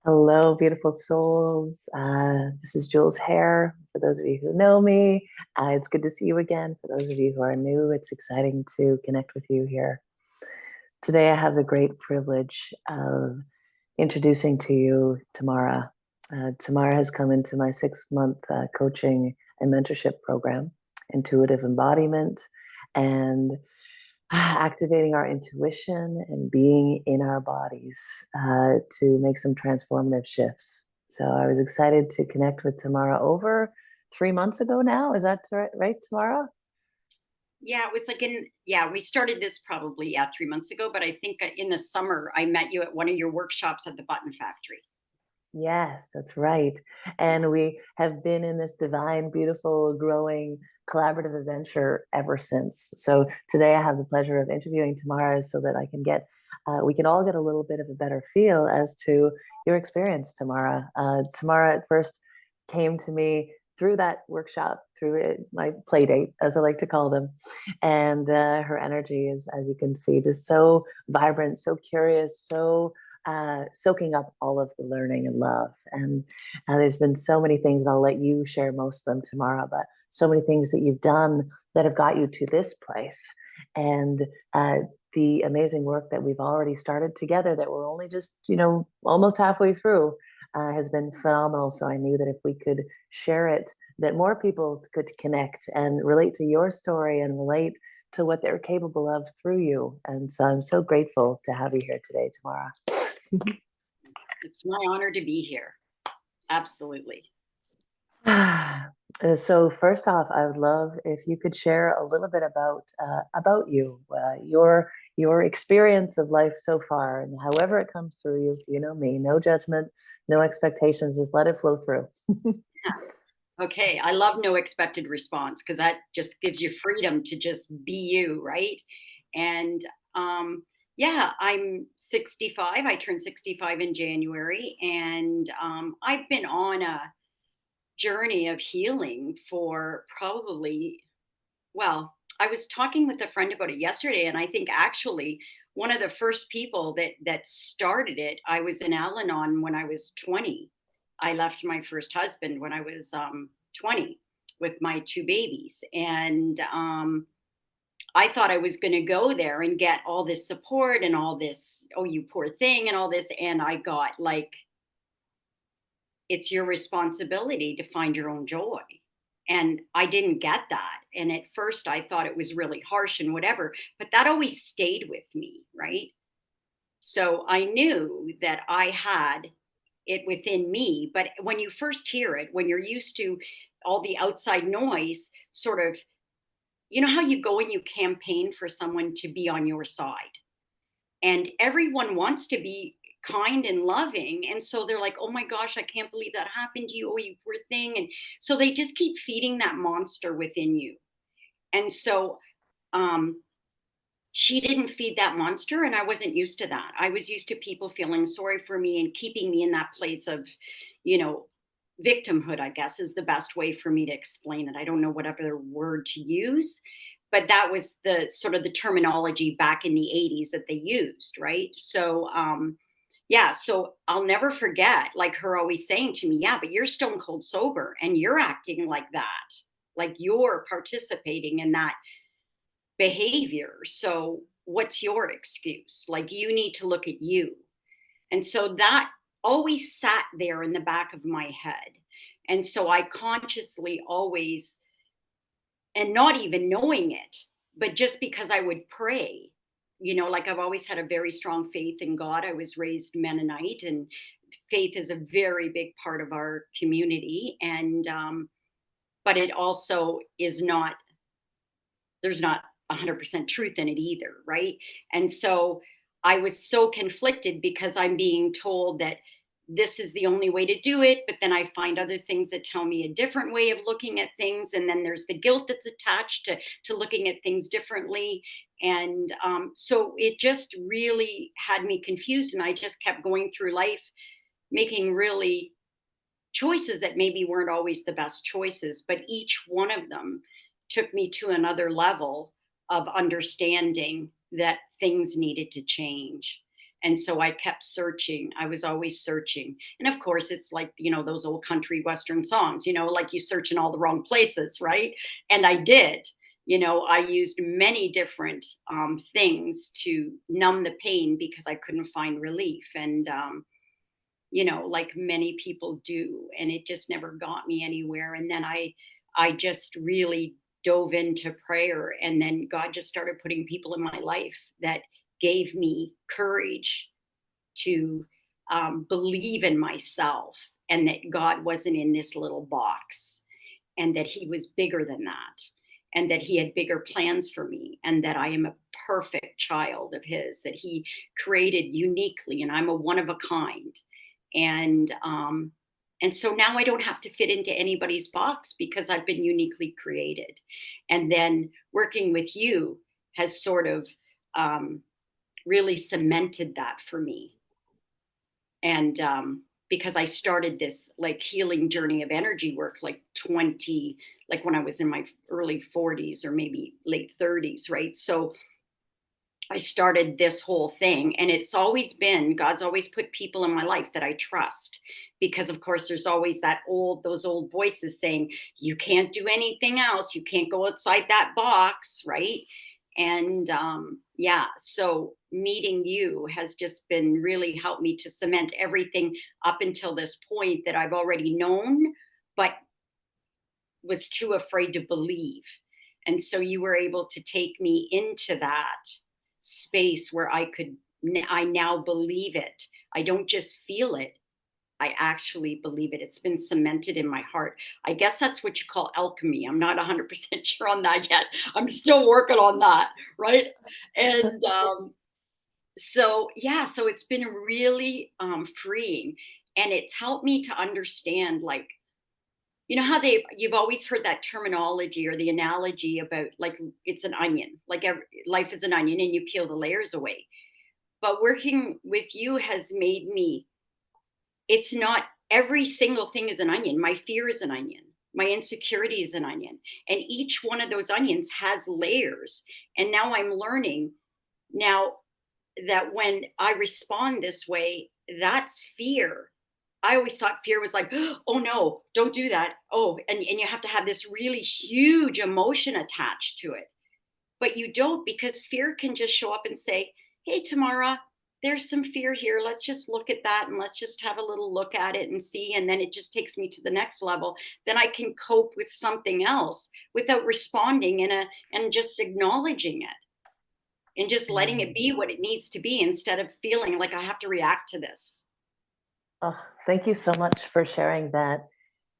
Hello, beautiful souls. This is Jules Hare. For those of you who know me, it's good to see you again. For those of you who are new, it's exciting to connect with you here. Today, I have the great privilege of introducing to you Tamara. Tamara has come into my 6 month coaching and mentorship program, Intuitive Embodiment, and activating our intuition and being in our bodies to make some transformative shifts. So I was excited to connect with Tamara over 3 months ago now. Is that right, Tamara? Yeah, it was we started this probably, 3 months ago, but I think in the summer I met you at one of your workshops at the Button Factory. Yes, that's right. And we have been in this divine, beautiful, growing, collaborative adventure ever since. So today I have the pleasure of interviewing Tamara so that we can all get a little bit of a better feel as to your experience, Tamara. Tamara at first came to me through that workshop, through my play date, as I like to call them. And her energy is, as you can see, just so vibrant, so curious, so soaking up all of the learning and love. And there's been so many things, and I'll let you share most of them tomorrow, but so many things that you've done that have got you to this place. And the amazing work that we've already started together that we're only just, almost halfway through has been phenomenal. So I knew that if we could share it, that more people could connect and relate to your story and relate to what they're capable of through you. And so I'm so grateful to have you here today, Tamara. It's my honor to be here. Absolutely. So first off, I would love if you could share a little bit about you, your experience of life so far, and however it comes through you. You know me, no judgment, no expectations, just let it flow through. Okay, I love no expected response because that just gives you freedom to just be you, right? And I'm 65. I turned 65 in January, and I've been on a journey of healing for probably Well, I was talking with a friend about it yesterday, and I think actually one of the first people that started it, I was in Al-Anon when I was 20. I left my first husband when I was 20 with my two babies, and I thought I was going to go there and get all this support and all this, oh, you poor thing, and all this, and I got like, it's your responsibility to find your own joy. And I didn't get that. And at first I thought it was really harsh and whatever, but that always stayed with me, right? So I knew that I had it within me. But when you first hear it, when you're used to all the outside noise, sort of, you know how you go and you campaign for someone to be on your side, and everyone wants to be kind and loving, and so they're like, oh my gosh, I can't believe that happened to you, oh you poor thing. And so they just keep feeding that monster within you. And so um she didn't feed that monster, and I wasn't used to that. I was used to people feeling sorry for me and keeping me in that place of, you know victimhood, I guess is the best way for me to explain it. I don't know what other word to use, but that was the sort of the terminology back in the 80s that they used, right? So yeah, so I'll never forget like her always saying to me, yeah, but you're stone cold sober and you're acting like that, like you're participating in that behavior. So what's your excuse? Like you need to look at you. And so that always sat there in the back of my head. And so I consciously always, and not even knowing it, but just because I would pray, like I've always had a very strong faith in God. I was raised Mennonite, and faith is a very big part of our community. And, but it also is not, there's not 100% truth in it either, right? And so I was so conflicted because I'm being told that this is the only way to do it, but then I find other things that tell me a different way of looking at things, and then there's the guilt that's attached to looking at things differently. And so it just really had me confused, and I just kept going through life making really choices that maybe weren't always the best choices, but each one of them took me to another level of understanding that things needed to change. And so I kept searching. I was always searching. And of course, it's like, those old country Western songs, like you search in all the wrong places, right? And I did. I used many different things to numb the pain because I couldn't find relief. And, like many people do. And it just never got me anywhere. And then I just really dove into prayer. And then God just started putting people in my life that gave me courage to believe in myself and that God wasn't in this little box and that He was bigger than that and that He had bigger plans for me and that I am a perfect child of His, that He created uniquely and I'm a one of a kind. And and so now I don't have to fit into anybody's box because I've been uniquely created. And then working with you has sort of um, really cemented that for me. And because I started this like healing journey of energy work like 20, like when I was in my early 40s or maybe late 30s, right? So I started this whole thing, and it's always been God's always put people in my life that I trust because of course there's always those old voices saying you can't do anything else, you can't go outside that box, right? And yeah, so meeting you has just been really helped me to cement everything up until this point that I've already known but was too afraid to believe. And so you were able to take me into that space where I now believe it. I don't just feel it. I actually believe it. It's been cemented in my heart. I guess that's what you call alchemy. I'm not 100% sure on that yet. I'm still working on that, right? And so, yeah, so it's been really freeing. And it's helped me to understand, like, how you've always heard that terminology or the analogy about like it's an onion, like life is an onion and you peel the layers away. But working with you has made me, it's not every single thing is an onion. My fear is an onion. My insecurity is an onion. And each one of those onions has layers. And now I'm learning now that when I respond this way, that's fear. I always thought fear was like, oh no, don't do that. Oh, and you have to have this really huge emotion attached to it. But you don't because fear can just show up and say, hey, Tamara, there's some fear here. Let's just look at that and let's just have a little look at it and see. And then it just takes me to the next level. Then I can cope with something else without responding and just acknowledging it and just letting it be what it needs to be instead of feeling like I have to react to this. Oh, thank you so much for sharing that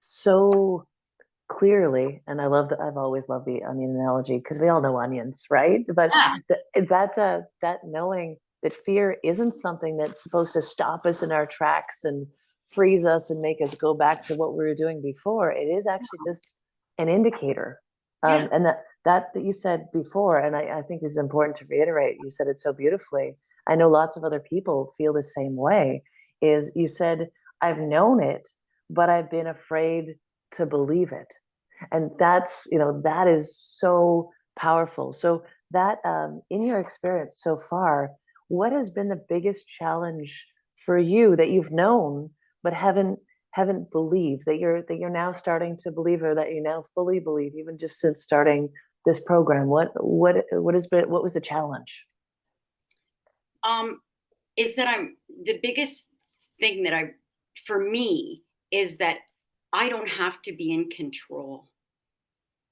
so clearly. And I love that. I've always loved the onion analogy because we all know onions, right? But Yeah. that knowing that fear isn't something that's supposed to stop us in our tracks and freeze us and make us go back to what we were doing before. It is actually just an indicator. Yeah. And that you said before, and I think is important to reiterate. You said it so beautifully. I know lots of other people feel the same way. Is you said, I've known it, but I've been afraid to believe it. And that's, that is so powerful. So that in your experience so far, what has been the biggest challenge for you that you've known but haven't believed, that you're now starting to believe, or that you now fully believe, even just since starting this program? What was the challenge? Um, is that I'm the biggest thing that for me, is that I don't have to be in control.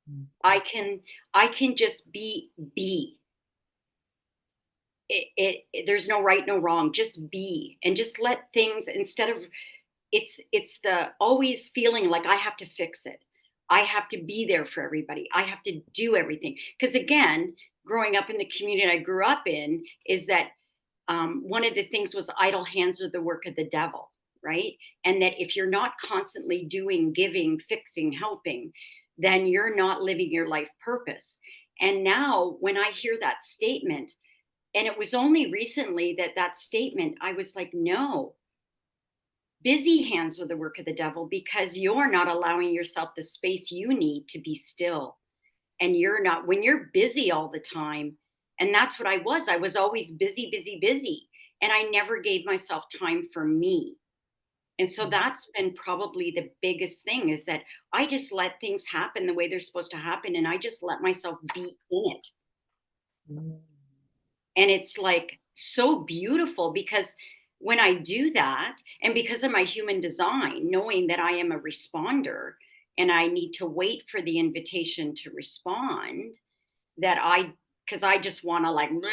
Mm. I can, I can just be. There's no right, no wrong. Just be and just let things instead of it's the always feeling like I have to fix it. I have to be there for everybody. I have to do everything. Because again, growing up in the community I grew up in, is that one of the things was idle hands are the work of the devil, right? And that if you're not constantly doing, giving, fixing, helping, then you're not living your life purpose. And now when I hear that statement, and it was only recently that statement, I was like, no, busy hands are the work of the devil because you're not allowing yourself the space you need to be still. And you're not, when you're busy all the time, and that's what I was always busy, busy, busy. and I never gave myself time for me. And so Mm, that's been probably the biggest thing, is that I just let things happen the way they're supposed to happen, and I just let myself be in it. mm, And it's like so beautiful, because when I do that, and because of my human design, knowing that I am a responder and I need to wait for the invitation to respond, that I because I just want to, like, "Bleh,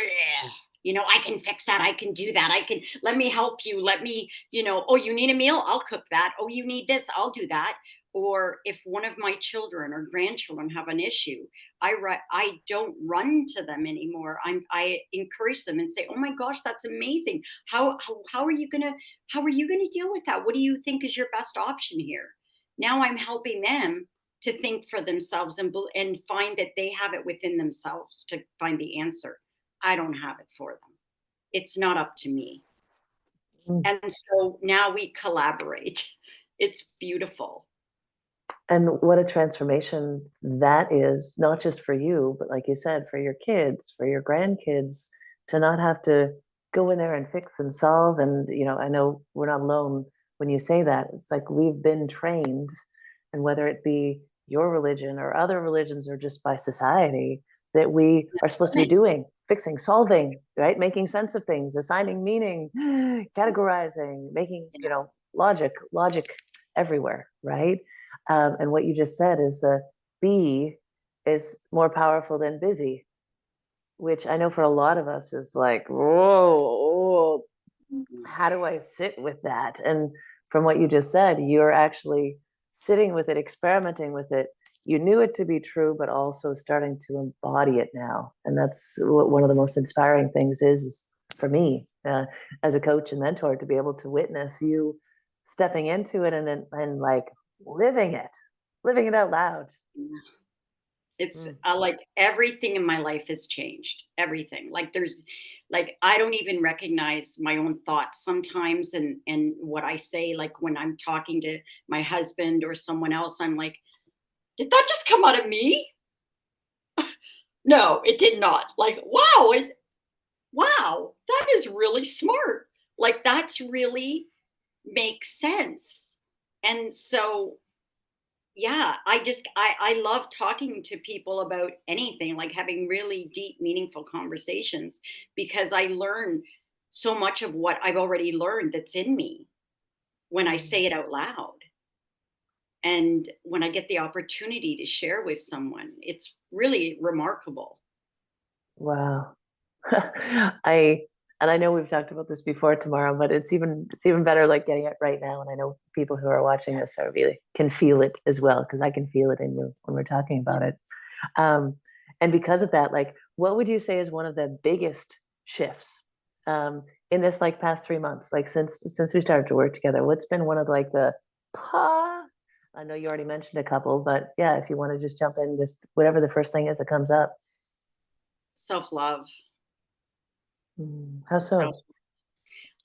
I can fix that. I can do that. I can, let me help you. Let me, oh, you need a meal? I'll cook that. Oh, you need this? I'll do that." Or if one of my children or grandchildren have an issue, I don't run to them anymore. I encourage them and say, "Oh my gosh, that's amazing. How are you gonna deal with that? What do you think is your best option here?" Now I'm helping them to think for themselves, and find that they have it within themselves to find the answer. I don't have it for them. It's not up to me. mm. And so now we collaborate. It's beautiful. And what a transformation that is, not just for you, but like you said, for your kids, for your grandkids, to not have to go in there and fix and solve. And, I know we're not alone when you say that. It's like we've been trained, and whether it be your religion or other religions or just by society, that we are supposed to be doing, fixing, solving, right? Making sense of things, assigning meaning, categorizing, making, logic everywhere, right? And what you just said is the be is more powerful than busy, which I know for a lot of us is like, whoa, Mhm. how do I sit with that? And from what you just said, you're actually sitting with it, experimenting with it. You knew it to be true, but also starting to embody it now. And that's what one of the most inspiring things is for me, as a coach and mentor, to be able to witness you stepping into it and then and like living it, living it out loud. It's Mm. like everything in my life has changed. Everything. Like there's, like, I don't even recognize my own thoughts sometimes, and what I say, like when I'm talking to my husband or someone else, I'm like, did that just come out of me? No, it did not. Like, wow, that is really smart. Like, that's really makes sense. And so, yeah, I love talking to people about anything, like having really deep, meaningful conversations, because I learn so much of what I've already learned that's in me when I Mm. say it out loud. And when I get the opportunity to share with someone, it's really remarkable. Wow. I and I know we've talked about this before, tomorrow, but it's even better like getting it right now. And I know people who are watching this are really can feel it as well, because I can feel it in you when we're talking about it. Um, and because of that, like, what would you say is one of the biggest shifts in this like past 3 months, like since we started to work together? What's been one of like the pa? I know you already mentioned a couple, but yeah, if you want to just jump in, just whatever the first thing is that comes up. Self love. How so?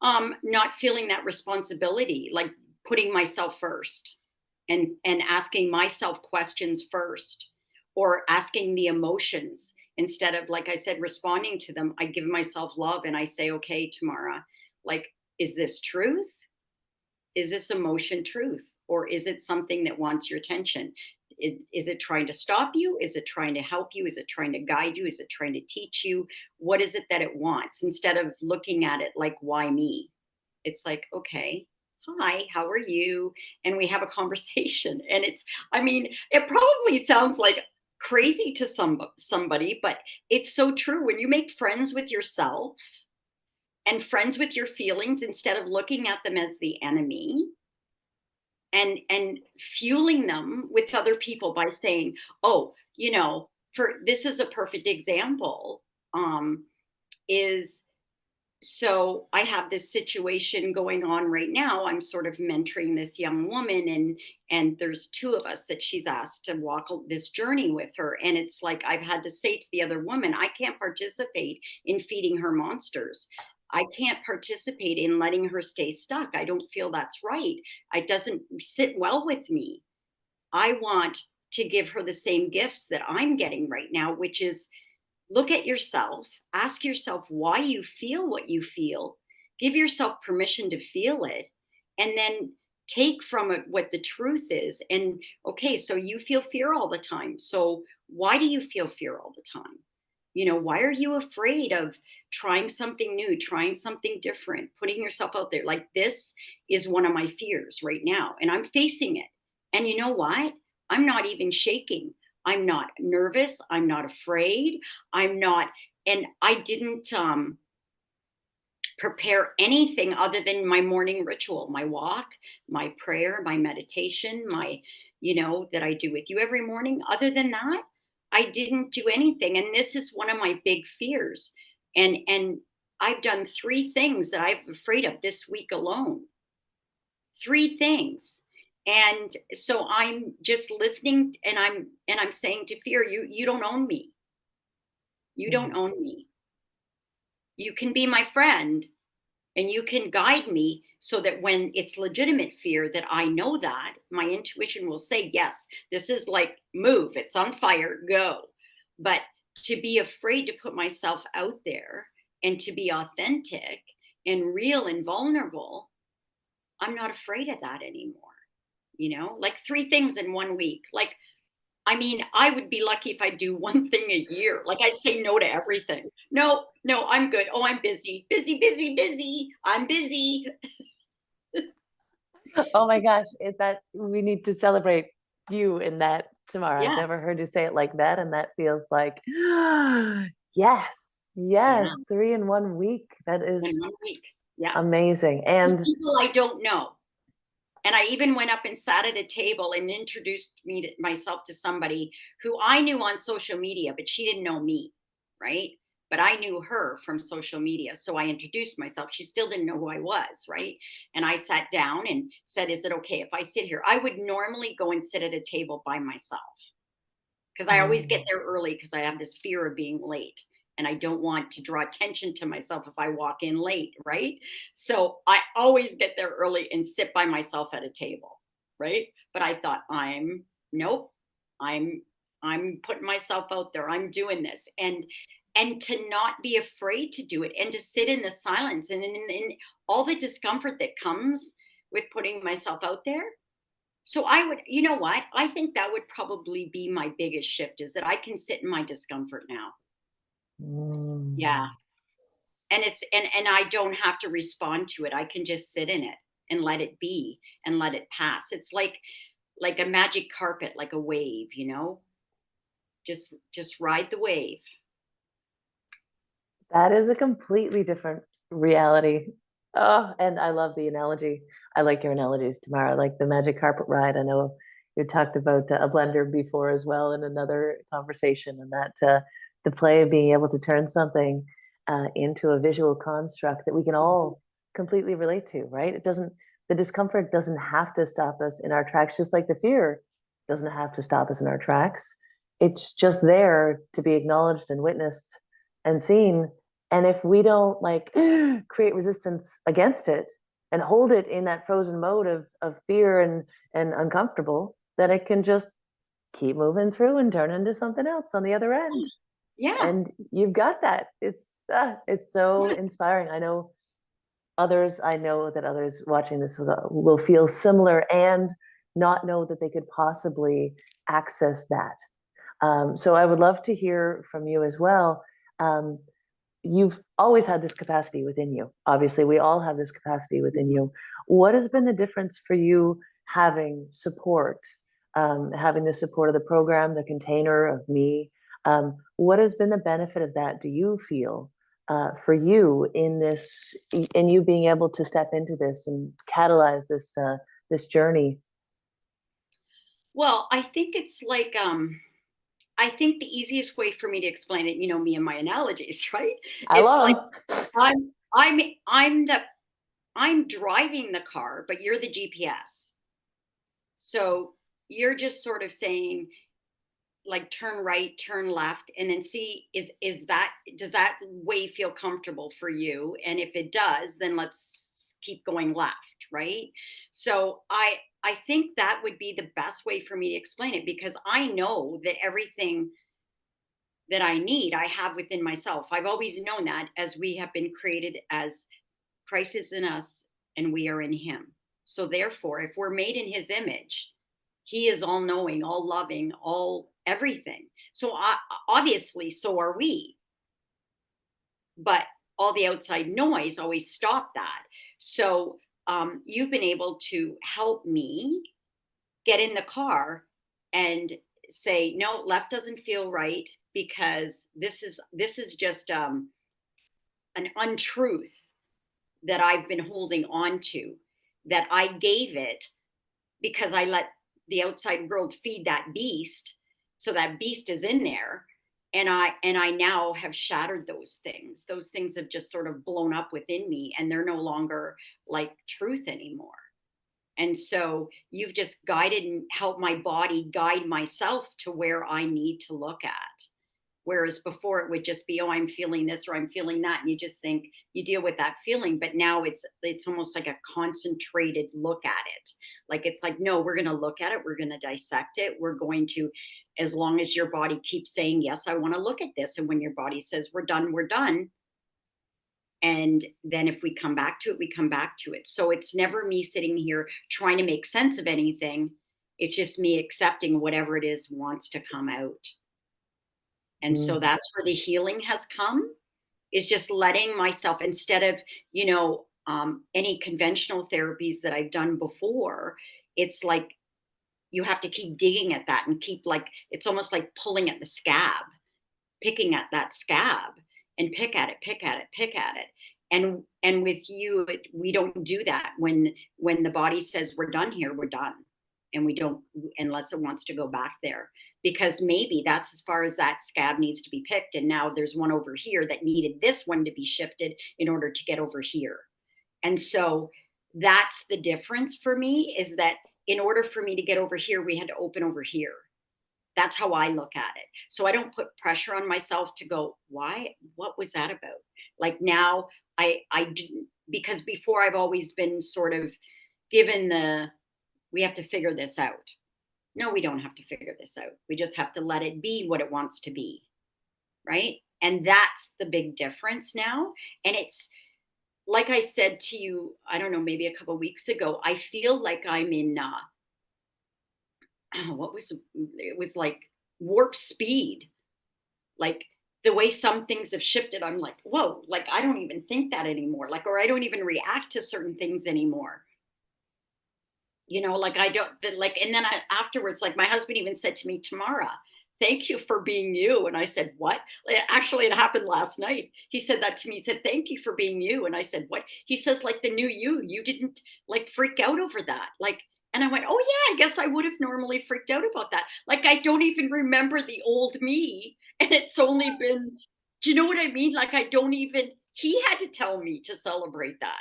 Not feeling that responsibility, like putting myself first, and asking myself questions first, or asking the emotions instead of, like I said, responding to them. I give myself love and I say, okay, Tamara, like, is this truth? Is this emotion truth? Or is it something that wants your attention? Is it trying to stop you? Is it trying to help you? Is it trying to guide you? Is it trying to teach you? What is it that it wants? Instead of looking at it like, why me? It's like, okay, hi, how are you? And we have a conversation. And it's, I mean, it probably sounds like crazy to somebody, but it's so true. When you make friends with yourself and friends with your feelings, instead of looking at them as the enemy, and fueling them with other people by saying, oh, for this is a perfect example, is, so I have this situation going on right now. I'm sort of mentoring this young woman, and there's two of us that she's asked to walk this journey with her, and it's like I've had to say to the other woman, I can't participate in feeding her monsters. I can't participate in letting her stay stuck. I don't feel that's right. It doesn't sit well with me. I want to give her the same gifts that I'm getting right now, which is, look at yourself, ask yourself why you feel what you feel, give yourself permission to feel it, and then take from it what the truth is. And okay, so you feel fear all the time. So why do you feel fear all the time? Why are you afraid of trying something new, trying something different, putting yourself out there? Like, this is one of my fears right now, and I'm facing it. And you know what? I'm not even shaking. I'm not nervous. I'm not afraid. I'm not, and I didn't prepare anything other than my morning ritual, my walk, my prayer, my meditation, that I do with you every morning. Other than that, I didn't do anything. And this is one of my big fears. And I've done three things that I'm afraid of this week alone. Three things. And so I'm just listening, and I'm saying to fear, you don't own me. You Mhm. don't own me. You can be my friend, and you can guide me so that when it's legitimate fear, that I know that my intuition will say, yes, this is like, move, it's on fire, go. But to be afraid to put myself out there and to be authentic and real and vulnerable, I'm not afraid of that anymore. Like, three things in 1 week. Like, I mean, I would be lucky if I do one thing a year. Like, I'd say no to everything. No, no, I'm good. Oh, I'm busy, busy, busy, busy. I'm busy. Oh my gosh, that we need to celebrate you in that, Tamara. I've Yeah, never heard you say it like that, and that feels like yes, yeah, yes, 3 in 1 week. That in is 1 week. Yeah. amazing. With And people I don't know. And I even went up and sat at a table and introduced myself to somebody who I knew on social media, but she didn't know me, right? But I knew her from social media. So I introduced myself. She still didn't know who I was, right? And I sat down and said, is it okay if I sit here? I would normally go and sit at a table by myself, because I always get mm, there early because I have this fear of being late. And I don't want to draw attention to myself if I walk in late, right? So I always get there early and sit by myself at a table, right? But I thought, nope, I'm I'm putting myself out there. I'm doing this. And to not be afraid to do it, and to sit in the silence, and in all the discomfort that comes with putting myself out there. So I would, you know what? I think that would probably be my biggest shift, is that I can sit in my discomfort now. Yeah. mm. And I don't have to respond to it. I can just sit in it and let it be and let it pass. It's like a magic carpet, like a wave, Just ride the wave. That is a completely different reality. Oh, and I love the analogy. I like your analogies, Tamara, like the magic carpet ride. I know you talked about a blender before as well in another conversation, and that the play of being able to turn something into a visual construct that we can Mhm. all completely relate to, right? The discomfort doesn't have to stop us in our tracks, just like the fear doesn't have to stop us in our tracks. It's just there to be acknowledged and witnessed and seen. And if we don't like create resistance against it and hold it in that frozen mode of fear and uncomfortable, then it can just keep moving through and turn into something else on the other end. Yeah. And you've got that. It's so Yeah. inspiring. I know that others watching this will feel similar and not know that they could possibly access that. So I would love to hear from you as well. Um, you've always had this capacity within you. Obviously, we all have this capacity within Mhm. you. What has been the difference for you having support, having the support of the program, the container of me? What has been the benefit of that? Do you feel for you in this, in you being able to step into this and catalyze this journey? Well, I think it's like, I think the easiest way for me to explain it, me and my analogies, right? I It's love like, 'em. I'm I'm I'm the I'm driving the car, but you're the GPS. So you're just sort of saying, like, turn right, turn left, and then see, is that does that way feel comfortable for you? And if it does, then let's keep going left, right? So I think that would be the best way for me to explain it, because I know that everything that I need, I have within myself. I've always known that, as we have been created as Christ is in us and we are in him. So therefore, if we're made in his image, he is all knowing, all loving, all everything. So obviously, so are we. But all the outside noise always stop that. So you've been able to help me get in the car and say, no, left doesn't feel right because this is just an untruth that I've been holding on to, that I gave it because I let the outside world feed that beast. So that beast is in there. And I now have shattered those things. Those things have just sort of blown up within me and they're no longer like truth anymore. And so you've just guided and helped my body guide myself to where I need to look at. Whereas before it would just be, oh, I'm feeling this or I'm feeling that. And you just think you deal with that feeling. But now it's almost like a concentrated look at it. Like it's like, no, we're gonna look at it, we're gonna dissect it. We're going to, as long as your body keeps saying, yes, I want to look at this. And when your body says we're done, we're done. And then if we come back to it, we come back to it. So it's never me sitting here trying to make sense of anything. It's just me accepting whatever it is wants to come out. And so Mm. that's where the healing has come, is just letting myself, instead of, any conventional therapies that I've done before, it's like you have to keep digging at that and keep like, it's almost like pulling at the scab, picking at that scab and pick at it, pick at it, pick at it. And with you, we don't do that. When the body says we're done here, we're done. And we don't, unless it wants to go back there, because maybe that's as far as that scab needs to be picked. And now there's one over here that needed this one to be shifted in order to get over here. And so that's the difference for me, is that in order for me to get over here, we had to open over here. That's how I look at it. So I don't put pressure on myself to go, why? What was that about? Like now I didn't, because before I've always been sort of given the, we have to figure this out. No, we don't have to figure this out. We just have to let it be what it wants to be. Right. And that's the big difference now. And it's like I said to you, I don't know, maybe a couple weeks ago, I feel like I'm in what was it was like warp speed. Like the way some things have shifted, I'm like, whoa, like I don't even think that anymore. Like, or I don't even react to certain things anymore. Like I don't like, and then afterwards, like my husband even said to me, Tamara, thank you for being you. And I said, what? Actually, it happened last night. He said that to me. He said, thank you for being you. And I said, what? He says, like the new you didn't like freak out over that. Like, and I went, oh yeah, I guess I would have normally freaked out about that. Like, I don't even remember the old me. And it's only been, do you know what I mean? Like, I don't even, he had to tell me to celebrate that,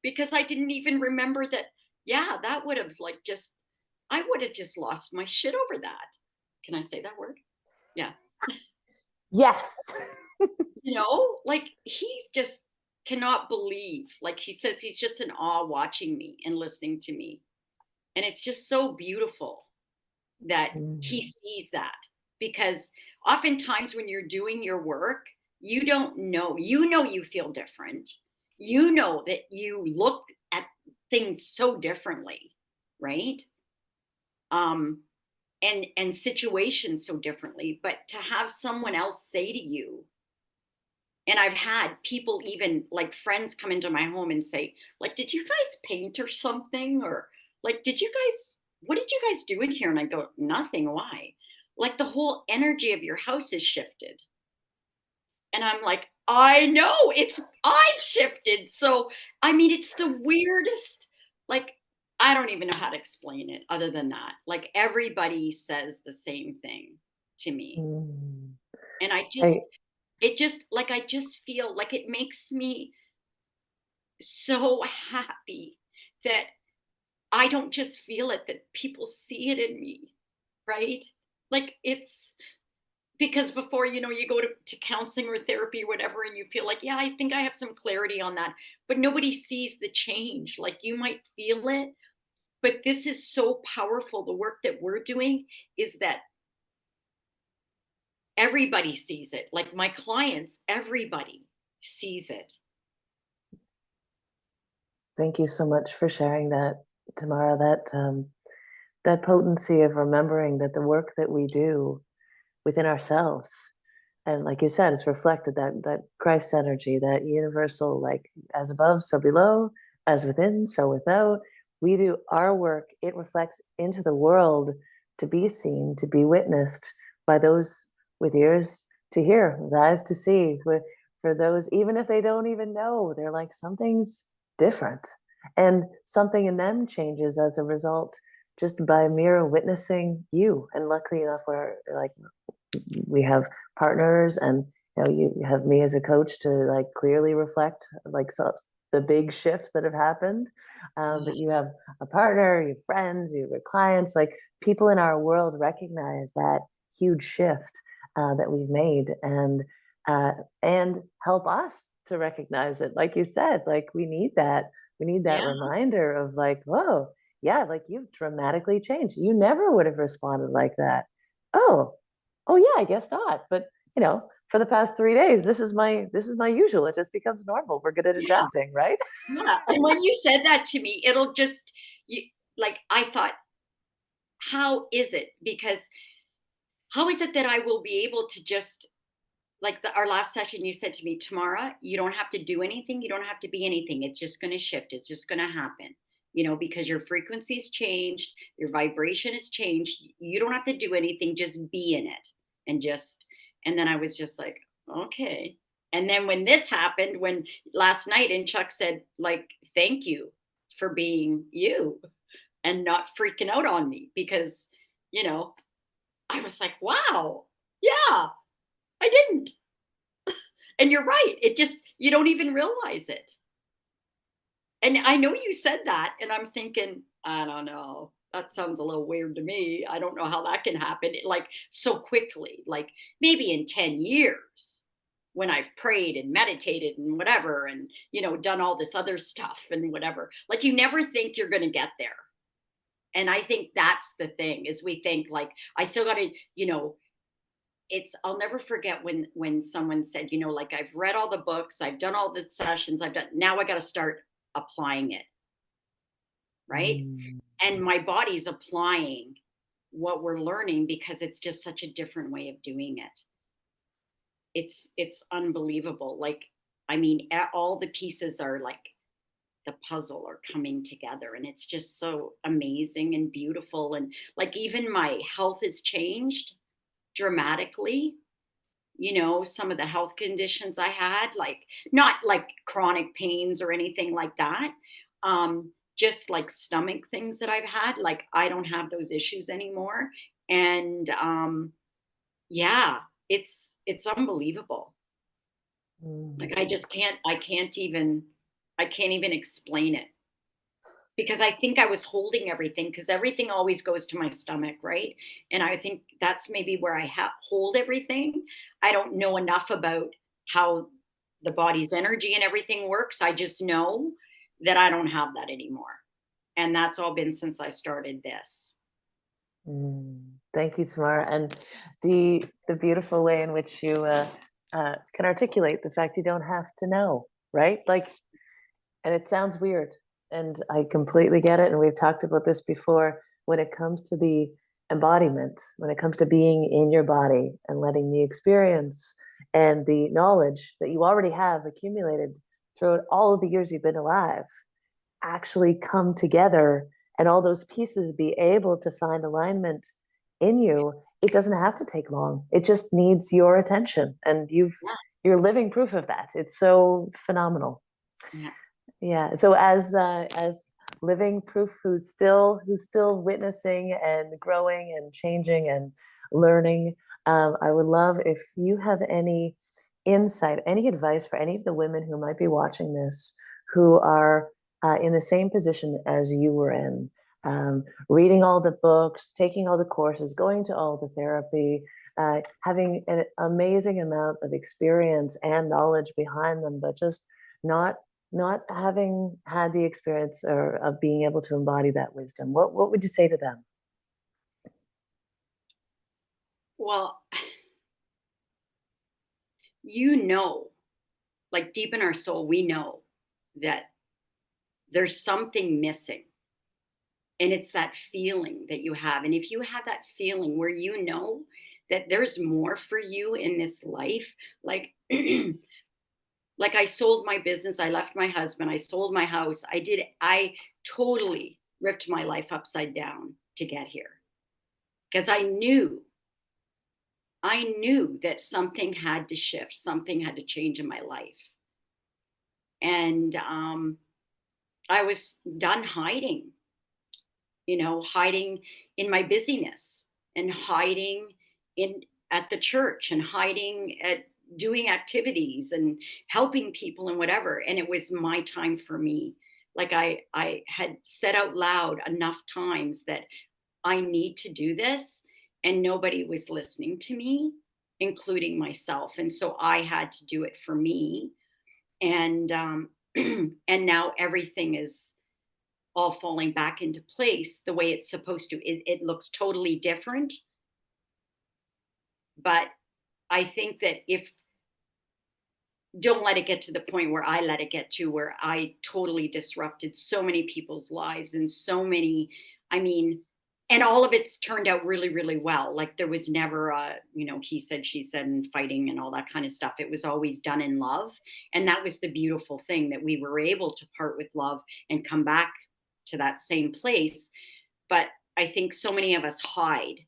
because I didn't even remember that. Yeah, that would have like just, I would have just lost my shit over that. Can I say that word? Yeah. Yes. Like he's just cannot believe. Like he says he's just in awe watching me and listening to me. And it's just so beautiful that he Mm. sees that, because oftentimes when you're doing your work, you don't know, you feel different. You know that you look at things so differently, right? Um, and situations so differently. But to have someone else say to you, and I've had people, even like friends, come into my home and say, like, did you guys paint or something? Or like, what did you guys do in here? And I go, nothing. Why? Like the whole energy of your house is shifted. And I'm like, I know I've shifted. So, I mean, it's the weirdest, like, I don't even know how to explain it other than that. Like everybody says the same thing to me. Mm. And I, I just feel like it makes me so happy that I don't just feel it, that people see it in me, right? Like it's because before, you go to counseling or therapy or whatever, and you feel like, yeah, I think I have some clarity on that, but nobody sees the change. Like you might feel it, but this is so powerful. The work that we're doing is that everybody sees it. Like my clients, everybody sees it. Thank you so much for sharing that, Tamara. That potency of remembering that the work that we do within ourselves, and like you said, it's reflected that Christ energy, that universal, like as above, so below, as within, so without. We do our work; it reflects into the world to be seen, to be witnessed by those with ears to hear, with eyes to see. With for those, even if they don't even know, they're like something's different, and something in them changes as a result just by mere witnessing you. And luckily enough, we're like we have partners, and you have me as a coach to like clearly reflect like the big shifts that have happened. But you have a partner, you have friends, you have clients, like people in our world recognize that huge shift that we've made, uh, and help us to recognize it. Like you said, like we need that Yeah, reminder of like, whoa, yeah, like you've dramatically changed. You never would have responded like that. Oh, oh yeah, I guess not. But for the past 3 days, this is my usual. It just becomes normal. We're good at yeah, adapting, right? yeah. And when you said that to me, it'll just you like I thought, how is it? Because how is it that I will be able to just like our last session, you said to me, Tamara, you don't have to do anything. You don't have to be anything. It's just going to shift. It's just going to happen, because your frequency's changed, your vibration has changed. You don't have to do anything. Just be in it and then I was just like, okay. And then when this happened, when last night, and Chuck said, like, thank you for being you and not freaking out on me because, you know, I was like, wow, yeah, I didn't. And you're right. It just, you don't even realize it. And I know you said that, and I'm thinking, I don't know. That sounds a little weird to me. I don't know how that can happen like so quickly, like maybe in 10 years when I've prayed and meditated and whatever, and, done all this other stuff and whatever. Like you never think you're going to get there. And I think that's the thing is we think like, I still got to, I'll never forget when someone said, like I've read all the books, I've done all the sessions, I've done now I got to start applying it, right? Mm, And my body's applying what we're learning because it's just such a different way of doing it. It's unbelievable. Like I mean, all the pieces are like the puzzle are coming together and it's just so amazing and beautiful and like even my health has changed dramatically. Some of the health conditions I had, like not like chronic pains or anything like that. Just like stomach things that I've had, like I don't have those issues anymore. And yeah, it's unbelievable. mm, Like I can't even explain it because I think I was holding everything because everything always goes to my stomach, right? And I think that's maybe where I hold everything. I don't know enough about how the body's energy and everything works. I just know that I don't have that anymore. And that's all been since I started this. mm. Thank you, Tamara, and the beautiful way in which you can articulate the fact you don't have to know, right? Like, and it sounds weird, and I completely get it. And we've talked about this before. When it comes to the embodiment, when it comes to being in your body and letting the experience and the knowledge that you already have accumulated throughout all of the years you've been alive actually come together, and all those pieces be able to find alignment in you, it doesn't have to take long. It just needs your attention, and Yeah. you're living proof of that. It's so phenomenal. Yeah. Yeah. So as living proof who's still witnessing and growing and changing and learning, I would love if you have any insight, any advice for any of the women who might be watching this, who are in the same position as you were in, reading all the books, taking all the courses, going to all the therapy, having an amazing amount of experience and knowledge behind them, but just not not having had the experience or of being able to embody that wisdom. What would you say to them? Well, like deep in our soul, we know that there's something missing. And it's that feeling that you have. And if you have that feeling where you know that there's more for you in this life, like like I sold my business, I left my husband, I sold my house. I totally ripped my life upside down to get here because I knew that something had to shift, something had to change in my life. And I was done hiding, hiding in my busyness and hiding in at the church and hiding at doing activities and helping people and whatever. And it was my time for me. Like I had said out loud enough times that I need to do this, and nobody was listening to me, including myself. And so I had to do it for me. And and now everything is all falling back into place the way it's supposed to. It looks totally different, but I think that if don't let it get to the point where I let it get to, where I totally disrupted so many people's lives and so many, I mean, and all of it's turned out really, really well. Like there was never a, he said, she said, and fighting and all that kind of stuff. It was always done in love. And that was the beautiful thing, that we were able to part with love and come back to that same place. But I think so many of us hide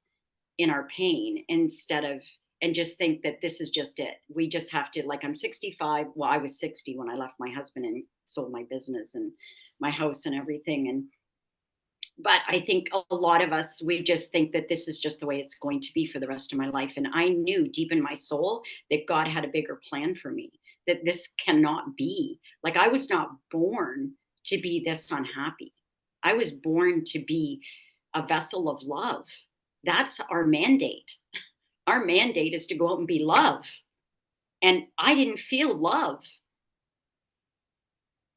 in our pain instead of, and just think that this is just it. We just have to, like, I'm 65. Well, I was 60 when I left my husband and sold my business and my house and everything. But I think a lot of us, we just think that this is just the way it's going to be for the rest of my life. And I knew deep in my soul that God had a bigger plan for me, that this cannot be. Like, I was not born to be this unhappy. I was born to be a vessel of love. That's our mandate. Our mandate is to go out and be love. And I didn't feel love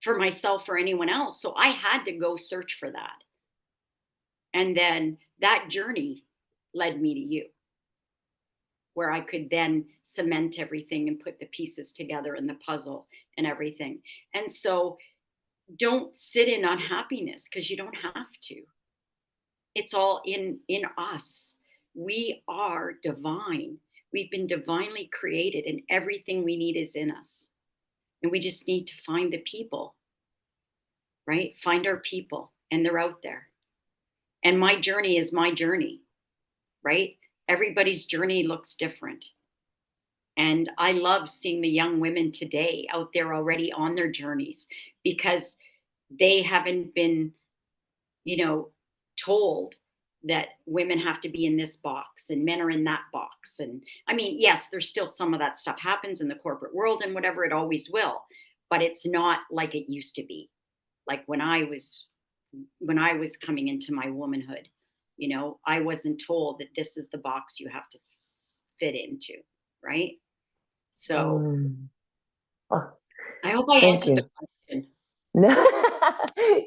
for myself or anyone else. So I had to go search for that. And then that journey led me to you, where I could then cement everything and put the pieces together in the puzzle and everything. And so don't sit in unhappiness, because you don't have to. It's all in us. We are divine. We've been divinely created, and everything we need is in us. And we just need to find the people, right? Find our people, and they're out there. And my journey is my journey, right? Everybody's journey looks different. And I love seeing the young women today out there already on their journeys, because they haven't been, told that women have to be in this box and men are in that box. And I mean, yes, there's still some of that stuff happens in the corporate world and whatever, it always will, but it's not like it used to be. Like when I was coming into my womanhood, I wasn't told that this is the box you have to fit into, right? So Mm. Oh, I hope I thank answered the you. question. No,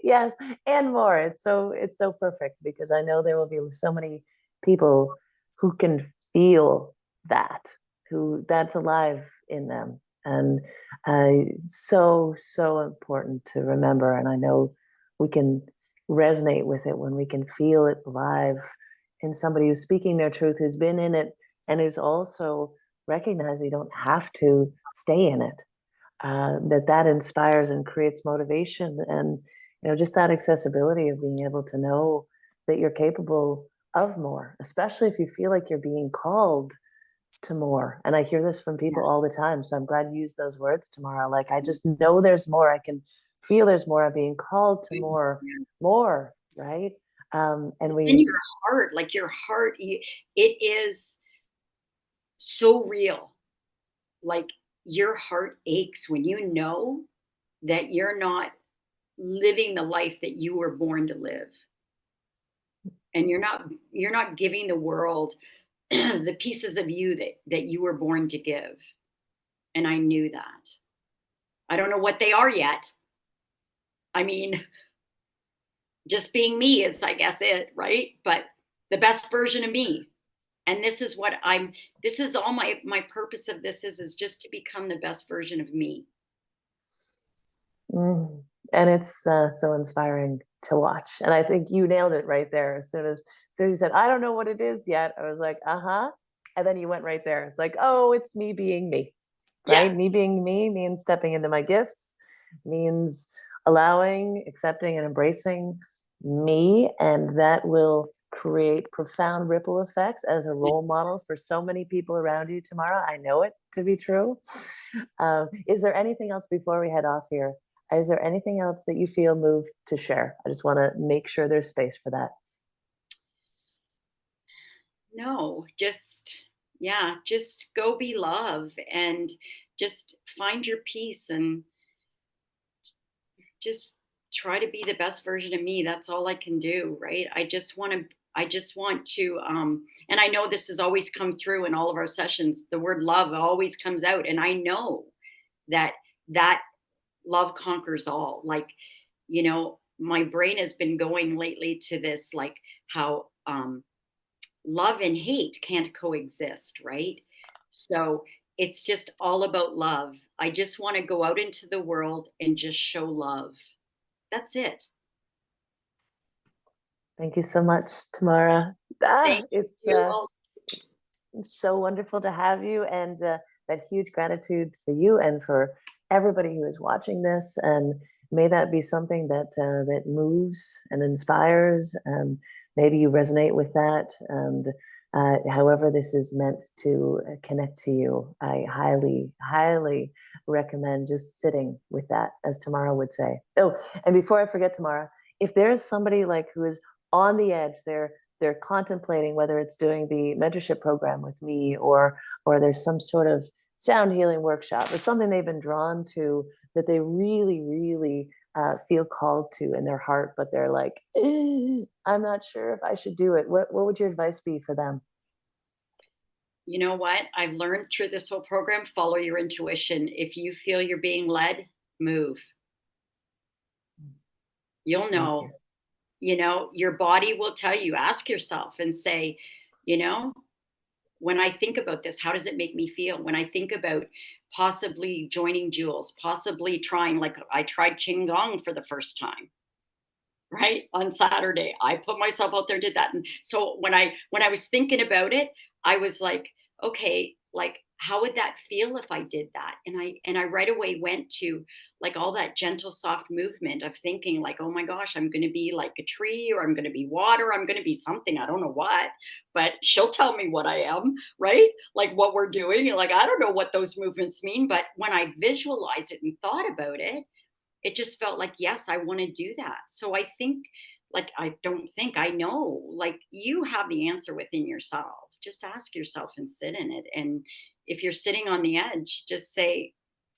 yes, and more. It's so perfect, because I know there will be so many people who can feel that, who that's alive in them, and so important to remember. And I know we can resonate with it when we can feel it alive in somebody who's speaking their truth, who's been in it, and who's also recognized you don't have to stay in it, that inspires and creates motivation, and just that accessibility of being able to know that you're capable of more, especially if you feel like you're being called to more. And I hear this from people all the time, so I'm glad you used those words, Tamara. Like, I just know there's more. I can feel there's more. I'm being called to more, Yeah. more, right? And It's in we your heart, like your heart, it is so real. Like your heart aches when you know that you're not living the life that you were born to live. And you're not giving the world the pieces of you that you were born to give. And I knew that. I don't know what they are yet. I mean, just being me is, I guess, it, right? But the best version of me. And this is what this is all my purpose of this is just to become the best version of me. Mm. And it's so inspiring to watch. And I think you nailed it right there. As soon as you said, I don't know what it is yet, I was like, uh-huh. And then you went right there. It's like, oh, it's me being me, Yeah. right? Me being me means stepping into my gifts, means allowing, accepting, and embracing me. And that will create profound ripple effects as a role model for so many people around you, Tamara. I know it to be true. Is there anything else before we head off here? Is there anything else that you feel moved to share? I just want to make sure there's space for that. No, just, yeah, just go be love and just find your peace and just try to be the best version of me. That's all I can do, right? I just want to and I know this has always come through in all of our sessions. The word love always comes out, and I know that that love conquers all. Like, my brain has been going lately to this, like, how love and hate can't coexist, right? So it's just all about love. I just want to go out into the world and just show love. That's it. Thank you so much, Tamara. Thank It's you all. so wonderful to have you, and that huge gratitude for you and for everybody who is watching this. And may that be something that moves and inspires. And maybe you resonate with that. And however this is meant to connect to you, I highly, highly recommend just sitting with that, as Tamara would say. Oh, and before I forget, Tamara, if there's somebody like who is on the edge, they're contemplating whether it's doing the mentorship program with me, or there's some sort of sound healing workshop. It's something they've been drawn to, that they really, really feel called to in their heart, but they're like, I'm not sure if I should do it. What would your advice be for them? You know what? I've learned through this whole program, follow your intuition. If you feel you're being led, move. You'll Thank know. you. Your body will tell you. Ask yourself and say, you know, when I think about this, how does it make me feel? When I think about possibly joining Jules, possibly trying, like I tried Qigong for the first time, right? On Saturday. I put myself out there, did that. And so when I was thinking about it, I was like, okay, like how would that feel if I did that? And I right away went to like all that gentle, soft movement of thinking like, oh my gosh, I'm gonna be like a tree, or I'm gonna be water, I'm gonna be something, I don't know what, but she'll tell me what I am, right? Like what we're doing. And like I don't know what those movements mean, but when I visualized it and thought about it, it just felt like, yes, I want to do that. So I think, like, I don't think, I know, like, you have the answer within yourself. Just ask yourself and sit in it. And if you're sitting on the edge, just say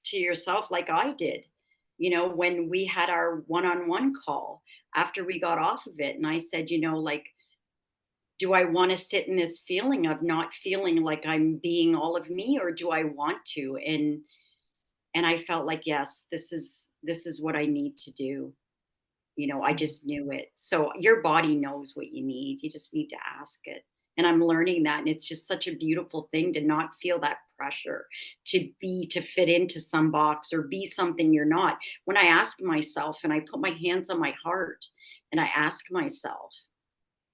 to yourself, like I did, when we had our one on one call after we got off of it. And I said, like, do I want to sit in this feeling of not feeling like I'm being all of me, or do I want to? And I felt like, yes, this is what I need to do. I just knew it. So your body knows what you need. You just need to ask it. And I'm learning that. And it's just such a beautiful thing to not feel that pressure to fit into some box or be something you're not. When I ask myself and I put my hands on my heart and I ask myself,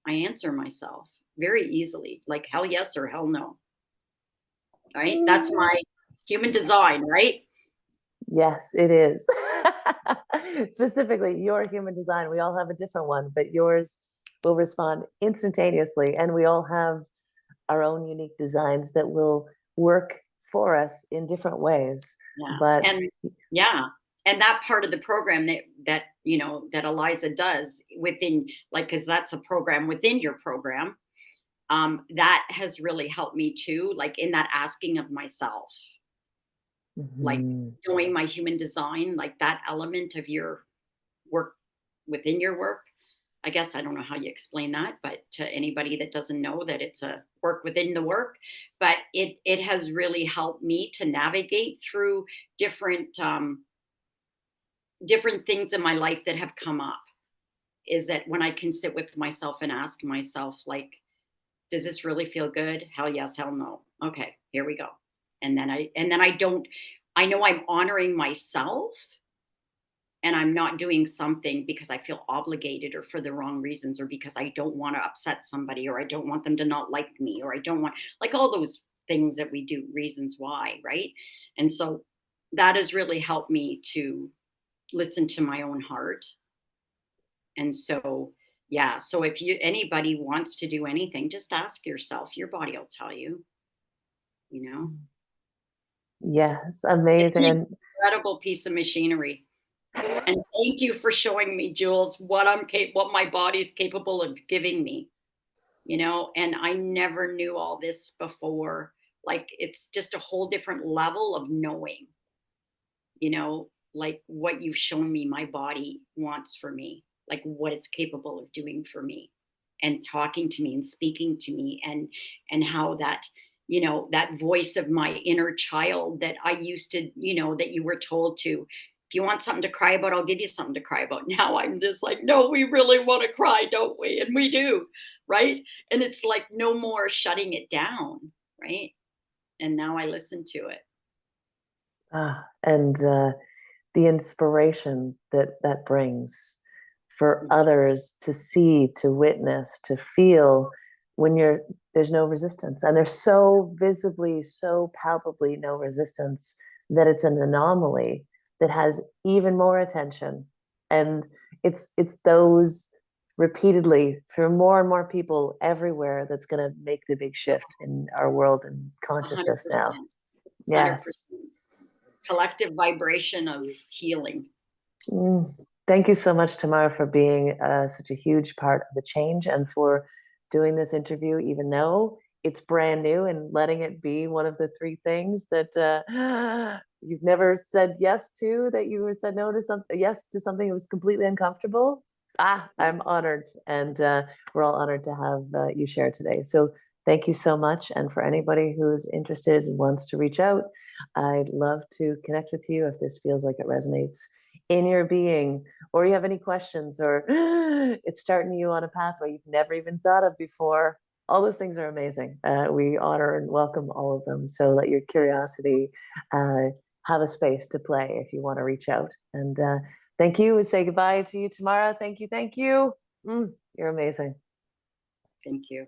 I answer myself very easily, like hell yes or hell no. Right. That's Mm. my human design, right? Yes, it is. Specifically, your human design. We all have a different one, but yours will respond instantaneously. And we all have our own unique designs that will work for us in different ways. Yeah. But And yeah. And that part of the program that Eliza does within, like, because that's a program within your program, that has really helped me too, like in that asking of myself, like mhm, knowing my human design, like that element of your work within your work. I guess I don't know how you explain that, but to anybody that doesn't know that it's a work within the work, but it has really helped me to navigate through different different things in my life that have come up. Is that when I can sit with myself and ask myself, like, does this really feel good? Hell yes, hell no. Okay, here we go. And then I don't, I know I'm honoring myself and I'm not doing something because I feel obligated or for the wrong reasons or because I don't want to upset somebody or I don't want them to not like me or I don't want like all those things that we do, reasons why, right? And so that has really helped me to listen to my own heart. And so, yeah, so if you anybody wants to do anything, just ask yourself. Your body will tell you, you know. Yes, It's amazing. an And incredible piece of machinery. And thank you for showing me, Jules, what my body's capable of giving me, and I never knew all this before. Like it's just a whole different level of knowing, like what you've shown me my body wants for me, like what it's capable of doing for me and talking to me and speaking to me and how that that voice of my inner child that I used to, that you were told to, if you want something to cry about, I'll give you something to cry about. Now I'm just like, no, we really want to cry, don't we? And we do, right? And it's like no more shutting it down, right? And now I listen to it. and the inspiration that that brings for Mhm. others to see, to witness, to feel when you're there's no resistance, and there's so visibly, so palpably no resistance that it's an anomaly that has even more attention. And it's those repeatedly for more and more people everywhere that's going to make the big shift in our world and consciousness now. 100%. Yes. 100%. Collective vibration of healing. Mm. Thank you so much, Tamara, for being such a huge part of the change and for doing this interview, even though it's brand new, and letting it be one of the three things that you've never said yes to, that you said no to something, yes to something that was completely uncomfortable. I'm honored, and we're all honored to have you share today. So thank you so much. And for anybody who's interested and wants to reach out, I'd love to connect with you if this feels like it resonates in your being, or you have any questions, or it's starting you on a pathway you've never even thought of before. All those things are amazing. We honor and welcome all of them. So let your curiosity uh, have a space to play if you want to reach out. And thank you. We say goodbye to you, Tamara. Thank you. Thank you. You're amazing. Thank you.